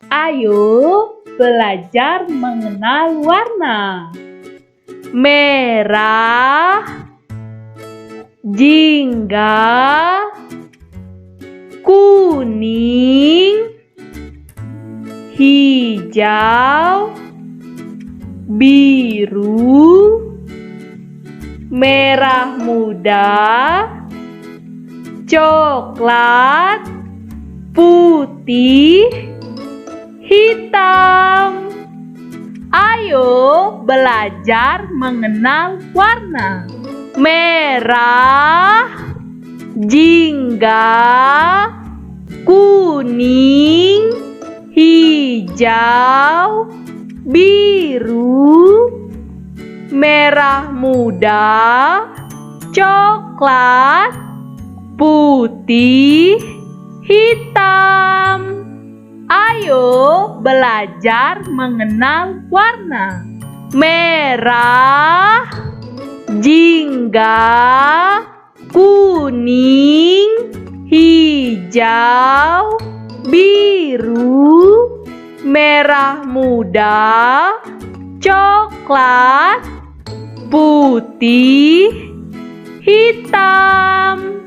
Ayo belajar mengenal warna. Merah, jingga, kuning, hijau, biru, merah muda, coklat, putih, hitam. Ayo belajar mengenal warna. Merah, jingga, kuning, hijau, biru, merah muda, coklat, putih, hitam. Ayo belajar mengenal warna. Merah, jingga, kuning, hijau, biru, merah muda, coklat, putih, hitam.